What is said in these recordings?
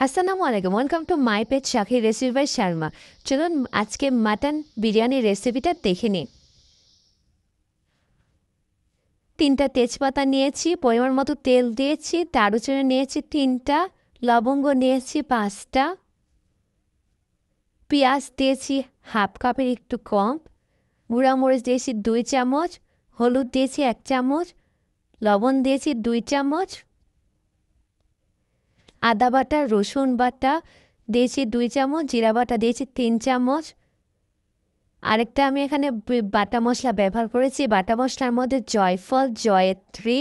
আসসালামু আলাইকুম, welcome to my page Shakhi recipe by Sharma. চলুন আজকে মাটন বিরিয়ানির রেসিপিটা দেখে নিই। 3টা তেজপাতা নিয়েছি, পরিমাণ মতো তেল দিয়েছি, দারুচিনি নিয়েছি 3টা, লবঙ্গ নিয়েছি 5টা, পেঁয়াজ দিয়েছি হাফ কাপের একটু কম, গুঁড়া মরিচ দিয়েছি 2 চামচ, হলুদ দিয়েছি 1 চামচ, লবণ দিয়েছি 2 চামচ, আদা বাটা রসুন বাটা দিয়েছি 2 চামচ, জিরা বাটা দিয়েছি 3 চামচ। আরেকটা আমি এখানে বাটা মশলা ব্যবহার করেছি। বাটা মশলার মধ্যে জয়ফল, জয়ত্রী,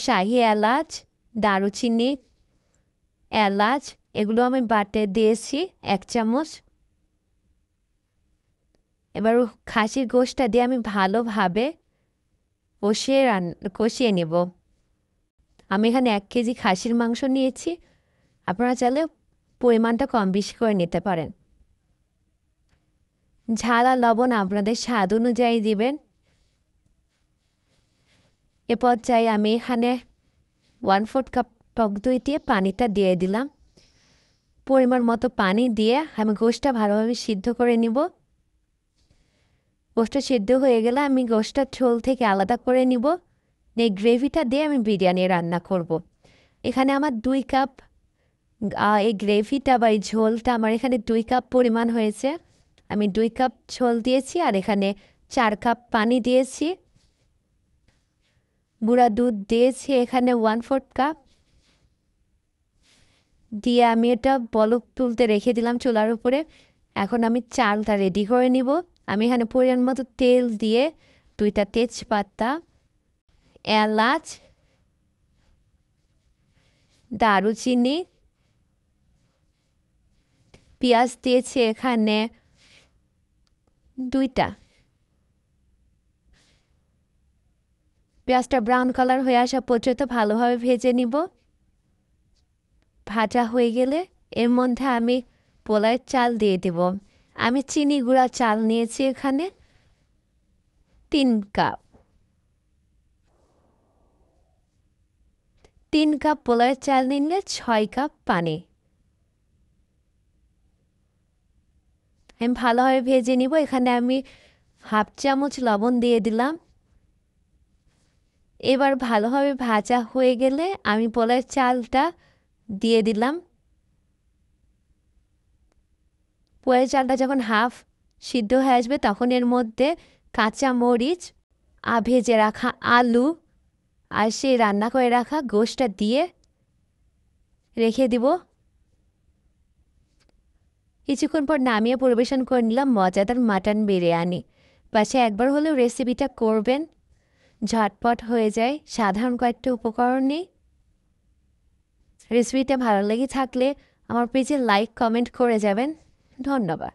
শাহি এলাচ, দারুচিনি, এলাচ এগুলো আমি বাটে দিয়েছি 1 চামচ। এবার খাসির গোশটা দিয়ে আমি ভালোভাবে কষিয়ে নেব। আমি এখানে 1 কেজি খাসির মাংস নিয়েছি, আপনারা চাইলে পরিমাণটা কম বেশি করে নিতে পারেন। ঝাল আর লবণ আপনাদের স্বাদ অনুযায়ী দিবেন। এ পর্যায়ে আমি এখানে 1/4 কাপ টক দই দিয়ে পানিটা দিয়ে দিলাম। পরিমাণ মতো পানি দিয়ে আমি গোশটা ভালোভাবে সিদ্ধ করে নিব। গোশটা সিদ্ধ হয়ে গেলে আমি গোশটা ঝোল থেকে আলাদা করে নিব। এই গ্রেভিটা দিয়ে আমি বিরিয়ানি রান্না করব। এখানে আমার 2 কাপ এই গ্রেভিটা বা এই ঝোলটা আমার এখানে 2 কাপ পরিমাণ হয়েছে। আমি 2 কাপ ঝোল দিয়েছি আর এখানে 4 কাপ পানি দিয়েছি। গুঁড়া দুধ দিয়েছি এখানে 1/4 কাপ দিয়ে আমি এটা বলক তুলতে রেখে দিলাম চুলার উপরে। এখন আমি চালটা রেডি করে নিব। আমি এখানে পরিমাণ মতো তেল দিয়ে 2টা তেজপাতা, এলাচ, দারুচিনি, পেঁয়াজ দিয়েছি এখানে 2টা। পেঁয়াজটা ব্রাউন কালার হয়ে আসা পর্যন্ত ভালোভাবে ভেজে নিব। ভাজা হয়ে গেলে এর মধ্যে আমি পোলাওয়ের চাল দিয়ে দেব। আমি চিনি গুঁড়া চাল নিয়েছি এখানে 3 কাপ। 3 কাপ পোলাওয়ের চাল নিলে 6 কাপ পানি। আমি ভালোভাবে ভেজে নিব। এখানে আমি হাফ চামচ লবণ দিয়ে দিলাম। এবার ভালোভাবে ভাজা হয়ে গেলে আমি পোলাওয়ের চালটা দিয়ে দিলাম। পোলাওয়ের চালটা যখন হাফ সিদ্ধ হয়ে আসবে তখন এর মধ্যে কাঁচা মরিচ, ভেজে রাখা আলু আর সেই রান্না করে রাখা গোশটা দিয়ে রেখে দিব। কিছুক্ষণ পর নামিয়ে পরিবেশন করে নিলাম মজাদার মাটন বিরিয়ানি। পাশে একবার হলেও রেসিপিটা করবেন, ঝটপট হয়ে যায়, সাধারণ কয়েকটা উপকরণ নেই। রেসিপিটা ভালো লেগে থাকলে আমার পেজে লাইক কমেন্ট করে যাবেন। ধন্যবাদ।